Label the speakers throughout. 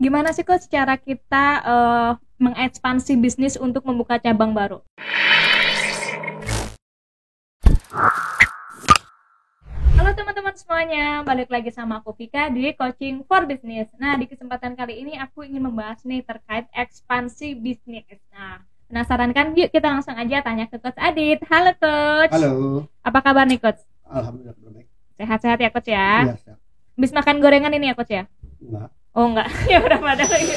Speaker 1: Gimana sih Coach cara kita mengekspansi bisnis untuk membuka cabang baru? Halo teman-teman semuanya, balik lagi sama aku Vika di Coaching for Business. Nah, di kesempatan kali ini aku ingin membahas nih terkait ekspansi bisnis. Nah, penasaran kan? Yuk kita langsung aja tanya ke Coach Adit. Halo Coach.
Speaker 2: Halo.
Speaker 1: Apa kabar nih Coach?
Speaker 2: Alhamdulillah baik.
Speaker 1: Sehat-sehat ya Coach ya?
Speaker 2: Iya, sehat.
Speaker 1: Habis makan gorengan ini ya Coach ya?
Speaker 2: Enggak.
Speaker 1: Oh enggak, ya udah pada lagi.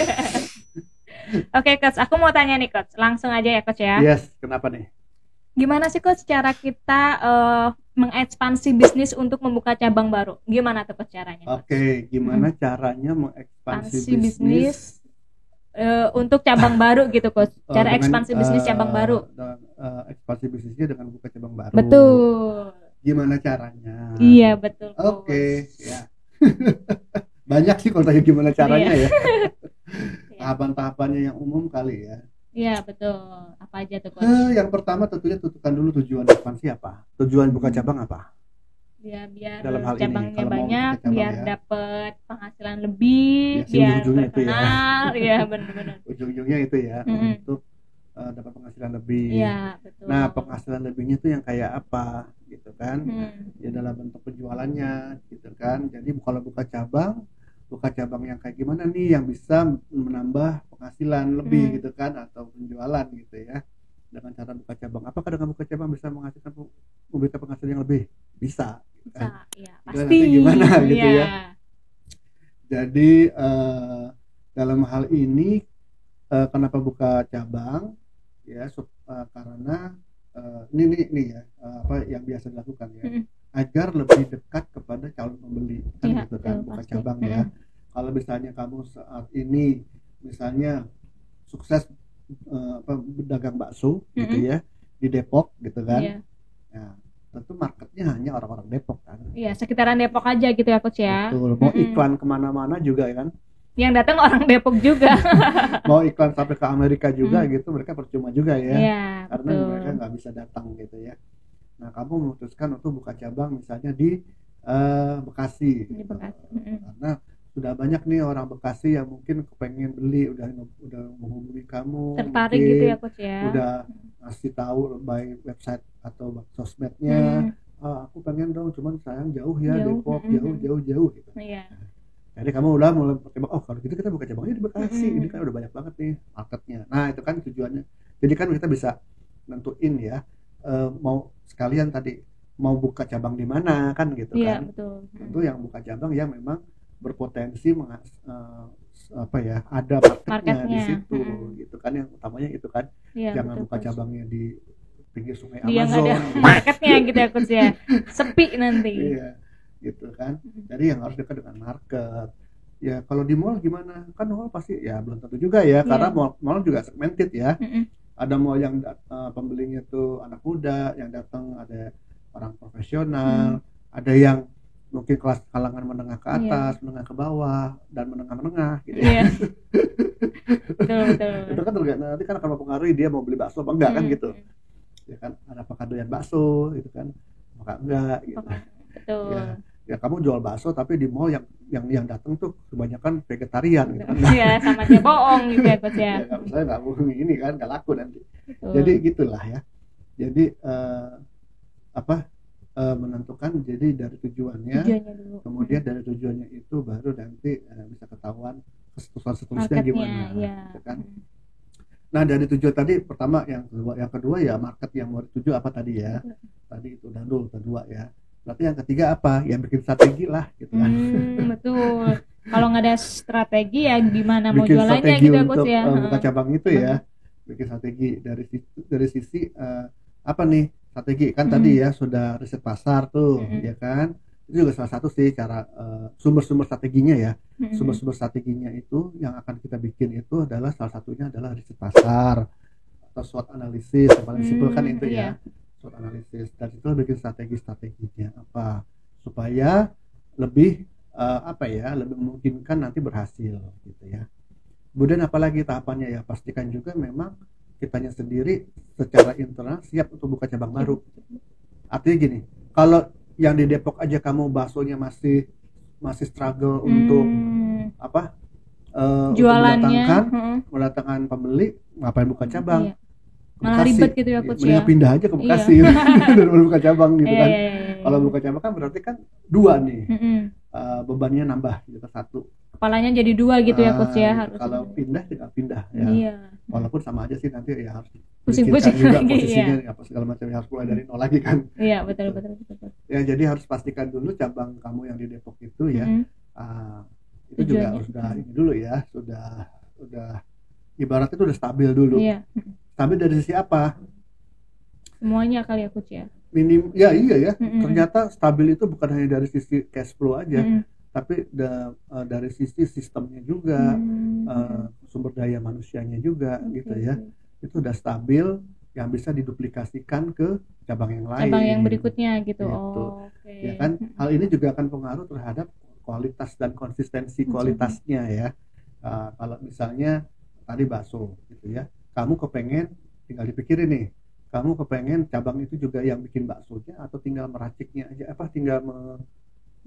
Speaker 1: Oke Coach, aku mau tanya nih Coach, langsung aja ya Coach ya.
Speaker 2: Yes, kenapa nih?
Speaker 1: Gimana sih Coach cara kita mengekspansi bisnis untuk membuka cabang baru? Gimana tuh Coach caranya?
Speaker 2: Oke, gimana caranya mengekspansi
Speaker 1: Ekspansi
Speaker 2: bisnis
Speaker 1: untuk cabang baru gitu Coach. Cara
Speaker 2: dengan,
Speaker 1: ekspansi bisnis cabang baru.
Speaker 2: Ekspansi bisnisnya dengan buka cabang baru.
Speaker 1: Betul.
Speaker 2: Gimana caranya?
Speaker 1: Iya betul.
Speaker 2: Oke, ya. Banyak sih kalau tanya gimana caranya ya. Tahapan-tahapannya yang umum kali ya.
Speaker 1: Iya betul. Apa aja tuh Coach?
Speaker 2: Yang pertama tentunya tentukan dulu tujuan ekspansi apa. Tujuan buka cabang apa?
Speaker 1: Ya biar
Speaker 2: dalam hal
Speaker 1: cabangnya
Speaker 2: ini,
Speaker 1: banyak,
Speaker 2: cabang,
Speaker 1: biar
Speaker 2: ya,
Speaker 1: dapat penghasilan lebih,
Speaker 2: ya,
Speaker 1: biar
Speaker 2: ujung-ujungnya
Speaker 1: terkenal,
Speaker 2: itu
Speaker 1: ya benar-benar.
Speaker 2: Ujung-ujungnya itu ya, untuk dapat penghasilan lebih.
Speaker 1: Iya betul.
Speaker 2: Nah penghasilan lebihnya itu yang kayak apa, gitu kan? Ya dalam bentuk penjualannya, gitu kan? Jadi kalau buka cabang yang kayak gimana nih yang bisa menambah penghasilan lebih, gitu kan? Atau penjualan gitu ya. Dengan cara buka cabang, apakah dengan buka cabang bisa menghasilkan memberikan penghasilan yang lebih? Bisa kan?
Speaker 1: Ya,
Speaker 2: pasti.
Speaker 1: Nanti
Speaker 2: gimana gitu ya. Jadi dalam hal ini kenapa buka cabang ya? Karena ini ya apa yang biasa dilakukan ya, agar lebih dekat kepada calon pembeli kan, gitu kan, buka cabang ya. Kalau misalnya kamu saat ini misalnya sukses berdagang bakso gitu ya di Depok gitu kan, nah tentu marketnya hanya orang-orang Depok kan.
Speaker 1: Iya, sekitaran Depok aja gitu ya Coach ya.
Speaker 2: Betul. Mau iklan kemana-mana juga kan.
Speaker 1: Yang datang orang Depok juga.
Speaker 2: Mau iklan sampai ke Amerika juga gitu, mereka percuma juga ya.
Speaker 1: Iya,
Speaker 2: karena
Speaker 1: betul.
Speaker 2: Mereka nggak bisa datang gitu ya. Nah kamu memutuskan untuk buka cabang misalnya di Bekasi.
Speaker 1: Di Bekasi.
Speaker 2: Karena sudah banyak nih orang Bekasi yang mungkin kepengen beli, udah menghubungi kamu,
Speaker 1: tertarik gitu ya Coach ya,
Speaker 2: udah ngasih tahu by website atau sosmednya, aku pengen dong, cuman sayang jauh ya, Depok jauh gitu.
Speaker 1: Iya.
Speaker 2: Jadi kamu udah mulai pertimbang, kalau gitu kita buka cabangnya di Bekasi, ini kan udah banyak banget nih marketnya. Nah itu kan tujuannya. Jadi kan kita bisa nentuin ya, mau sekalian tadi mau buka cabang di mana kan gitu kan.
Speaker 1: Iya betul.
Speaker 2: Tentu yang buka cabang yang memang berpotensi ada marketnya di situ, gitu kan, yang utamanya itu kan. Jangan buka cabangnya di pinggir sungai Amazon.
Speaker 1: Dia ada marketnya gitu ya Coach ya, sepi nanti.
Speaker 2: Iya, gitu kan. Jadi yang harus dekat dengan market. Ya kalau di mall gimana? Kan mall pasti ya belum tentu juga ya, karena mall juga segmented ya. Ada mall yang pembelinya tuh anak muda, yang datang ada orang profesional, ada yang mungkin kelas kalangan menengah ke atas, menengah ke bawah, dan menengah gitu ya. Betul. Itu kan nanti kan akan mempengaruhi dia mau beli bakso apa enggak kan gitu. Ya kan, ada apakah doyan bakso gitu kan, apakah enggak gitu.
Speaker 1: Betul.
Speaker 2: Ya kamu jual bakso tapi di mall yang datang tuh kebanyakan vegetarian gitu kan.
Speaker 1: Iya, sama aja bohong gitu ya Coach ya.
Speaker 2: Saya enggak mau ini kan, enggak laku nanti. Jadi gitulah ya. Jadi menentukan jadi dari tujuannya kemudian dari tujuannya itu baru nanti bisa ketahuan seterusnya gimana gitu kan. Nah dari tujuan tadi pertama, yang kedua ya market yang mau dituju apa tadi ya, tadi itu udah dulu kedua ya. Berarti yang ketiga apa, yang bikin strategi lah gitu kan.
Speaker 1: Betul. Kalau nggak ada strategi ya gimana mau
Speaker 2: bikin
Speaker 1: jualannya gitu ya Coach ya.
Speaker 2: Buka cabang itu ya, bikin strategi dari sisi apa nih strategi kan. Tadi ya sudah riset pasar tuh ya kan, itu juga salah satu sih cara sumber-sumber strateginya ya. Sumber-sumber strateginya itu yang akan kita bikin itu adalah salah satunya adalah riset pasar atau SWOT analisis, yang paling simpel kan itu ya, SWOT analisis. Dan itu bikin strateginya apa supaya lebih lebih memungkinkan nanti berhasil gitu ya. Kemudian apalagi tahapannya ya, pastikan juga memang kitanya sendiri secara internal siap untuk buka cabang baru. Artinya gini, kalau yang di Depok aja kamu baksonya masih struggle untuk
Speaker 1: jualannya,
Speaker 2: mendatangkan pembeli, ngapain buka cabang?
Speaker 1: Iya. Malah ribet gitu ya coach ya.
Speaker 2: Pindah aja ke Bekasi daripada buka cabang gitu kan. Kalau buka cabang kan berarti kan 2 nih. Bebannya nambah gitu, 1.
Speaker 1: Kepalanya jadi 2 gitu ya coach ya, harus.
Speaker 2: Kalau pindah tidak pindah ya.
Speaker 1: Iya.
Speaker 2: Walaupun sama aja sih, nanti ya harus
Speaker 1: pusing-pusing
Speaker 2: juga
Speaker 1: lagi,
Speaker 2: posisinya apa segala macam, harus mulai dari nol lagi kan.
Speaker 1: Iya, betul.
Speaker 2: Ya, jadi harus pastikan dulu cabang kamu yang di Depok itu ya. Itu
Speaker 1: tujuannya
Speaker 2: juga sudah ini dulu ya, sudah ibaratnya itu udah stabil dulu.
Speaker 1: Iya.
Speaker 2: Stabil dari sisi apa?
Speaker 1: Semuanya kali ya coach ya.
Speaker 2: Iya ya. Ternyata stabil itu bukan hanya dari sisi cash flow aja, tapi dari sisi sistemnya juga, sumber daya manusianya juga gitu ya. Itu udah stabil, yang bisa diduplikasikan ke cabang yang lain.
Speaker 1: Cabang yang berikutnya gitu.
Speaker 2: Ya kan, hal ini juga akan pengaruh terhadap kualitas dan konsistensi kualitasnya ya. Kalau misalnya tadi bakso gitu ya, kamu kepengen, tinggal dipikirin nih, kamu kepengen cabang itu juga yang bikin baksonya atau tinggal meraciknya aja, tinggal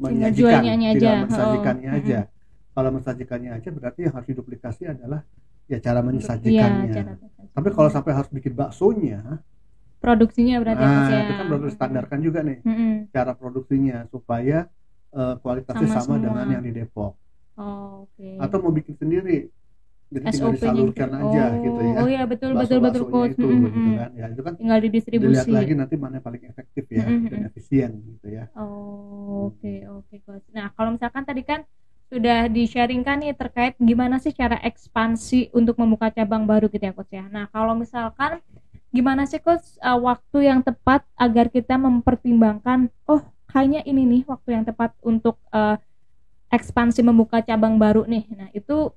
Speaker 2: mensajikannya aja. Kalau mensajikannya aja berarti yang harus diduplikasi adalah ya cara mensajikannya. Tapi kalau sampai harus bikin baksonya,
Speaker 1: produksinya berarti
Speaker 2: itu kan harus standarkan juga nih cara produksinya supaya kualitasnya sama dengan yang di Depok. Atau mau bikin sendiri, jadi tinggal disalurkan aja gitu ya.
Speaker 1: Oh iya, betul coach.
Speaker 2: Itu, gitu kan. Ya, itu kan
Speaker 1: tinggal didistribusi.
Speaker 2: Dilihat lagi nanti mana yang paling efektif ya dan efisien gitu ya.
Speaker 1: Oke coach. Nah, kalau misalkan tadi kan sudah di-sharingkan nih terkait gimana sih cara ekspansi untuk membuka cabang baru gitu ya coach ya. Nah, kalau misalkan gimana sih coach waktu yang tepat agar kita mempertimbangkan kayaknya ini nih waktu yang tepat untuk ekspansi membuka cabang baru nih. Nah, itu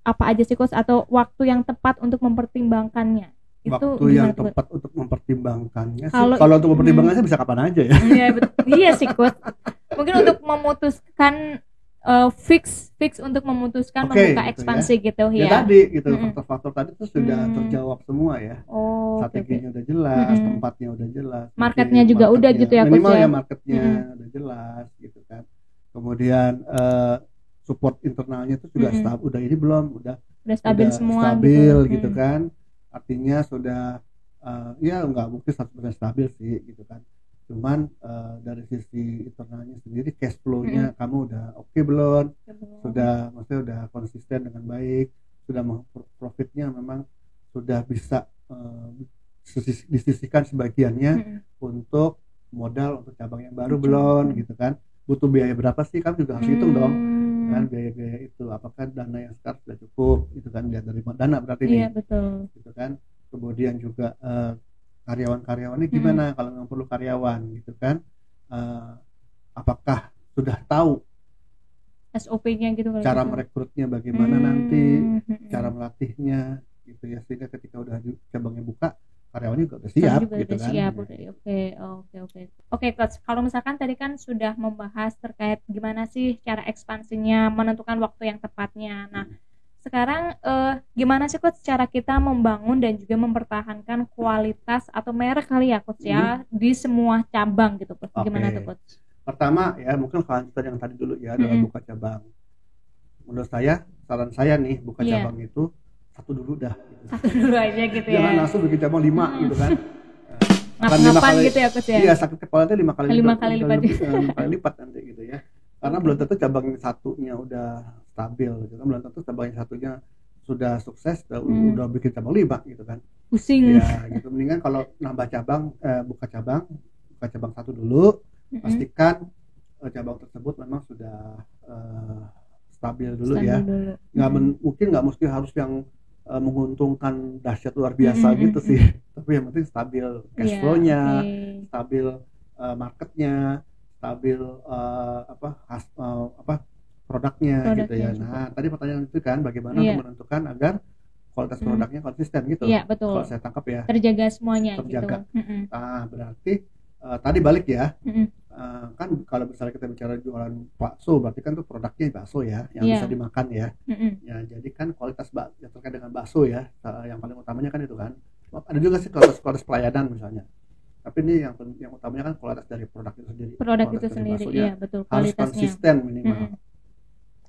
Speaker 1: apa aja sih coach, atau waktu yang tepat untuk mempertimbangkannya?
Speaker 2: Waktu yang tepat untuk mempertimbangkannya kalau untuk mempertimbangkannya bisa kapan aja ya.
Speaker 1: Iya sih coach. Mungkin untuk memutuskan fix untuk memutuskan membuka ekspansi gitu
Speaker 2: ya. Tadi gitu, faktor-faktor tadi itu sudah terjawab semua ya. Strateginya udah jelas, tempatnya udah jelas,
Speaker 1: marketnya juga udah gitu ya coach.
Speaker 2: Minimal ya marketnya udah jelas gitu kan. Kemudian support internalnya itu juga udah ini belum, udah
Speaker 1: stabil semua
Speaker 2: gitu kan. Artinya sudah ya nggak mungkin 100% stabil sih gitu kan. Cuman dari sisi internalnya sendiri, cash flow-nya kamu udah oke belum? Sudah, maksudnya udah konsisten dengan baik, sudah profitnya memang sudah bisa disisihkan sebagiannya untuk modal untuk cabang yang baru belum gitu kan. Butuh biaya berapa sih, kamu juga harus hitung dong kan, biaya itu apakah dana yang sekarang sudah cukup gitu kan, lihat dari dana berarti nih gitu kan. Kemudian juga karyawan-karyawannya gimana, kalau memang perlu karyawan gitu kan, apakah sudah tahu
Speaker 1: SOP-nya gitu,
Speaker 2: cara merekrutnya bagaimana nanti, cara melatihnya gitu ya, sehingga ketika udah cabangnya buka karyawannya juga udah siap gitu kan.
Speaker 1: Oke coach, kalau misalkan tadi kan sudah membahas terkait gimana sih cara ekspansinya, menentukan waktu yang tepatnya. Nah, sekarang gimana sih coach cara kita membangun dan juga mempertahankan kualitas atau merek kali ya coach ya di semua cabang gitu coach. Gimana tuh coach?
Speaker 2: Pertama ya, mungkin kelanjutan yang tadi dulu ya, adalah buka cabang. Menurut saya, saran saya nih, buka cabang itu satu dulu dah gitu.
Speaker 1: Satu dulu aja gitu ya,
Speaker 2: jangan langsung bikin cabang 5 gitu kan.
Speaker 1: Ngap-ngapan gitu ya coach ya.
Speaker 2: Iya, sakit kepalanya 5 kali lipat nanti gitu ya. Karena belum tentu cabang satunya udah stabil gitu kan, belum tentu cabang satunya sudah sukses, udah bikin cabang 5 gitu kan.
Speaker 1: Pusing
Speaker 2: ya gitu. Mendingan kalau nambah cabang, buka cabang satu dulu, pastikan cabang tersebut memang sudah stabil dulu ya. Mungkin nggak mesti harus yang menguntungkan dahsyat luar biasa gitu sih, tapi yang penting stabil cash flow-nya, stabil marketnya, stabil produknya gitu ya. Nah, tadi pertanyaan itu kan bagaimana untuk menentukan agar kualitas produknya konsisten gitu.
Speaker 1: Iya, betul.
Speaker 2: Kalau saya tangkap ya.
Speaker 1: Terjaga semuanya
Speaker 2: terjaga.
Speaker 1: gitu.
Speaker 2: Nah, berarti tadi balik ya. Kan kalau misalnya kita bicara jualan bakso, berarti kan tuh produknya bakso ya, yang bisa dimakan ya. Ya, jadi kan kualitas yang terkait dengan bakso ya, yang paling utamanya kan itu kan. Ada juga sih kualitas pelayanan misalnya. Tapi ini yang utamanya kan kualitas dari produk itu sendiri.
Speaker 1: Produk itu sendiri, iya betul.
Speaker 2: Harus konsisten minimal.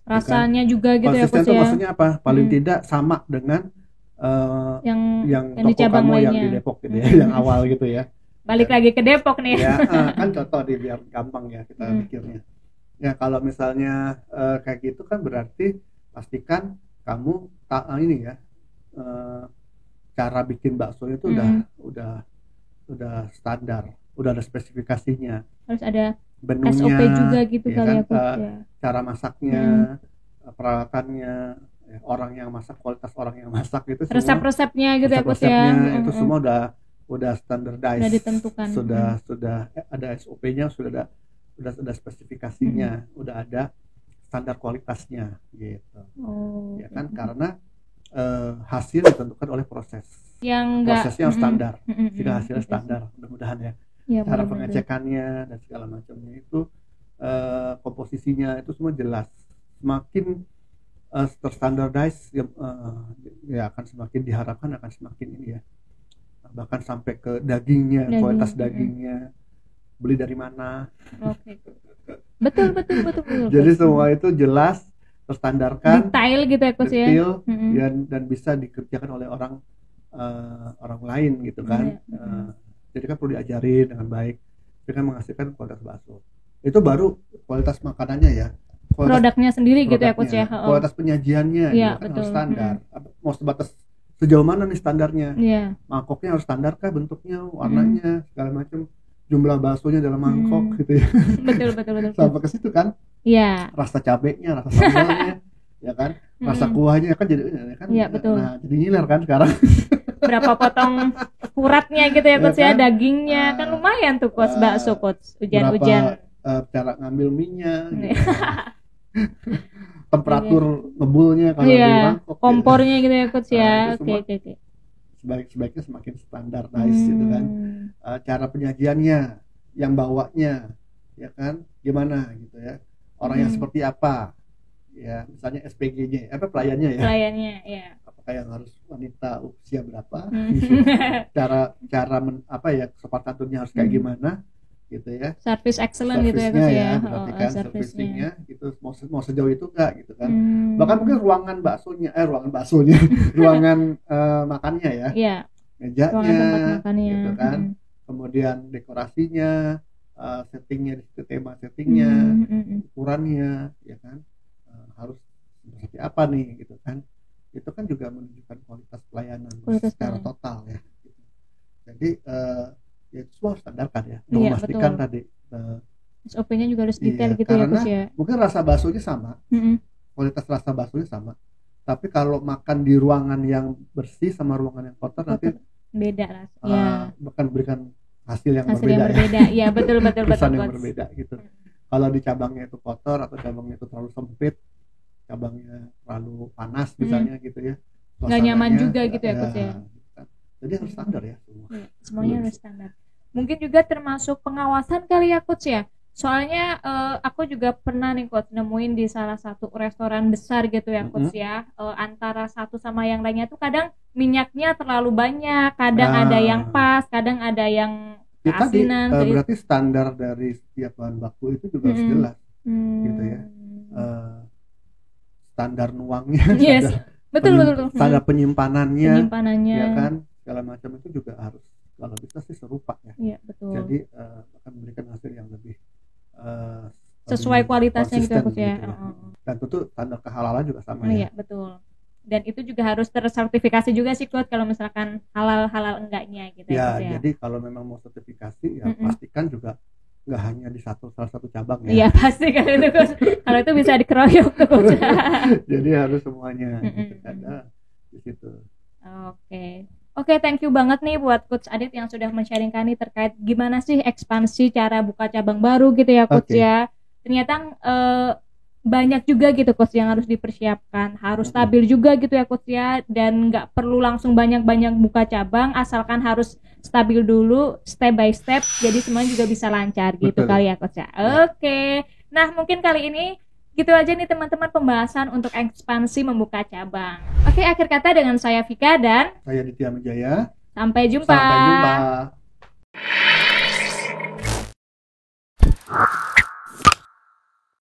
Speaker 1: rasanya juga gitu ya
Speaker 2: konsisten
Speaker 1: coach
Speaker 2: tuh
Speaker 1: ya.
Speaker 2: maksudnya apa? Paling tidak sama dengan yang
Speaker 1: di
Speaker 2: toko
Speaker 1: cabang
Speaker 2: kamu
Speaker 1: lainnya.
Speaker 2: yang di Depok gitu ya, yang awal gitu ya.
Speaker 1: Balik lagi ke Depok nih.
Speaker 2: Ya, kan contoh deh biar gampang ya kita mikirnya. Ya kalau misalnya kayak gitu kan berarti pastikan kamu ini ya cara bikin bakso itu udah standar, udah ada spesifikasinya.
Speaker 1: Harus ada
Speaker 2: menunya,
Speaker 1: SOP juga gitu
Speaker 2: ya
Speaker 1: kali
Speaker 2: kan,
Speaker 1: ya.
Speaker 2: Cara masaknya, peralatannya, orang yang masak, kualitas orang yang masak itu semua.
Speaker 1: Resep-resepnya gitu ya coach ya.
Speaker 2: Itu semua udah standardized.
Speaker 1: Udah ditentukan.
Speaker 2: Sudah ada SOP-nya, sudah ada spesifikasinya, udah ada standar kualitasnya gitu. Ya kan karena hasil ditentukan oleh proses. Prosesnya harus standar. Jika hasilnya standar, mudah-mudahan ya. Cara pengecekannya dan segala macamnya itu komposisinya itu semua jelas. Semakin terstandardize ya akan semakin diharapkan akan semakin ini ya. Bahkan sampai ke dagingnya, kualitas dagingnya, beli dari mana.
Speaker 1: Betul.
Speaker 2: Jadi semua itu jelas, terstandarkan,
Speaker 1: detail gitu ya coach ya.
Speaker 2: Dan bisa dikerjakan oleh orang lain gitu kan. Jadi kan perlu diajarin dengan baik, dengan menghasilkan kualitas bakso. Itu baru kualitas makanannya ya.
Speaker 1: Produknya sendiri gitu ya coach ya.
Speaker 2: Kualitas penyajiannya kan harus standar. Mau sebatas sejauh mana nih standarnya? Mangkoknya harus standar kah bentuknya, warnanya, segala macam, jumlah baksonya dalam mangkok gitu ya.
Speaker 1: Betul.
Speaker 2: Sampai ke situ kan?
Speaker 1: Iya.
Speaker 2: Rasa cabenya, rasa sambalnya, ya kan? Rasa kuahnya kan jadi kan.
Speaker 1: Iya, betul.
Speaker 2: Nah, jadi ngiler kan sekarang.
Speaker 1: Berapa potong uratnya gitu ya coach ya, dagingnya kan lumayan tuh coach, bakso coach, hujan-hujan.
Speaker 2: Cara ngambil minyak gitu. Temperatur ngebulnya kalau di mangkok,
Speaker 1: kompornya gitu ya coach ya. Oke.
Speaker 2: Sebaiknya semakin standardized gitu kan. Cara penyajiannya, yang bawanya ya kan gimana gitu ya, orang yang seperti apa ya, misalnya SPG-nya pelayannya ya. Apakah yang harus wanita usia berapa gitu. cara sopan santunnya harus kayak gimana gitu ya, service excellent gitu ya coach ya, berarti kan servicingnya gitu mau sejauh itu enggak gitu kan. Bahkan mungkin ruangan makannya ya, mejanya gitu kan, kemudian dekorasinya, settingnya, tema settingnya, ukurannya ya kan, harus seperti apa nih gitu kan. Itu kan juga menunjukkan kualitas pelayanan secara total ya gitu. Jadi ya itu semua harus standarkan ya, memastikan tadi
Speaker 1: SOP-nya juga harus detail gitu ya coach ya.
Speaker 2: Mungkin rasa baksonya sama, kualitas rasa baksonya sama, tapi kalau makan di ruangan yang bersih sama ruangan yang kotor nanti
Speaker 1: beda rasanya,
Speaker 2: bahkan berikan hasil yang berbeda
Speaker 1: ya. Betul
Speaker 2: kesan yang berbeda gitu. Kalau di cabangnya itu kotor atau cabangnya itu terlalu sempit, cabangnya terlalu panas misalnya gitu ya,
Speaker 1: nggak nyaman juga gitu ya coach ya.
Speaker 2: Jadi harus standar ya semua.
Speaker 1: Semuanya harus standar. Mungkin juga termasuk pengawasan kali ya coach ya. Soalnya aku juga pernah nih coach nemuin di salah satu restoran besar gitu ya coach ya, antara satu sama yang lainnya tuh kadang minyaknya terlalu banyak, kadang ada yang pas, kadang ada yang keasinan.
Speaker 2: Berarti standar dari setiap bahan baku itu juga harus jelas gitu ya. Standar nuangnya, betul. Standar penyimpanannya, ya kan, segala macam itu juga harus kalau bisa sih serupa ya. Iya, betul. Jadi akan memberikan hasil yang lebih
Speaker 1: sesuai kualitasnya gitu ya coach ya.
Speaker 2: Dan tentu standar kehalalan juga sama ya.
Speaker 1: Iya, betul. Dan itu juga harus tersertifikasi juga sih coach kalau misalkan halal enggaknya gitu ya.
Speaker 2: Jadi kalau memang mau sertifikasi ya pastikan juga nggak hanya di salah satu cabang ya.
Speaker 1: Iya pasti kan itu coach. Kalau itu bisa dikeroyok tuh coach.
Speaker 2: Jadi harus semuanya ada di situ.
Speaker 1: Oke, thank you banget nih buat Coach Adit yang sudah men-sharingkan nih terkait gimana sih ekspansi cara buka cabang baru gitu ya Coach ya. Ternyata banyak juga gitu Coach yang harus dipersiapkan, harus stabil juga gitu ya Coach ya, dan nggak perlu langsung banyak-banyak buka cabang, asalkan harus stabil dulu step by step, jadi semuanya juga bisa lancar gitu. Betul. Kali ya Coach ya. Oke. Nah mungkin kali ini gitu aja nih teman-teman pembahasan untuk ekspansi membuka cabang. Oke, akhir kata dengan saya Vika dan
Speaker 2: saya Ditya Mijaya.
Speaker 1: Sampai jumpa.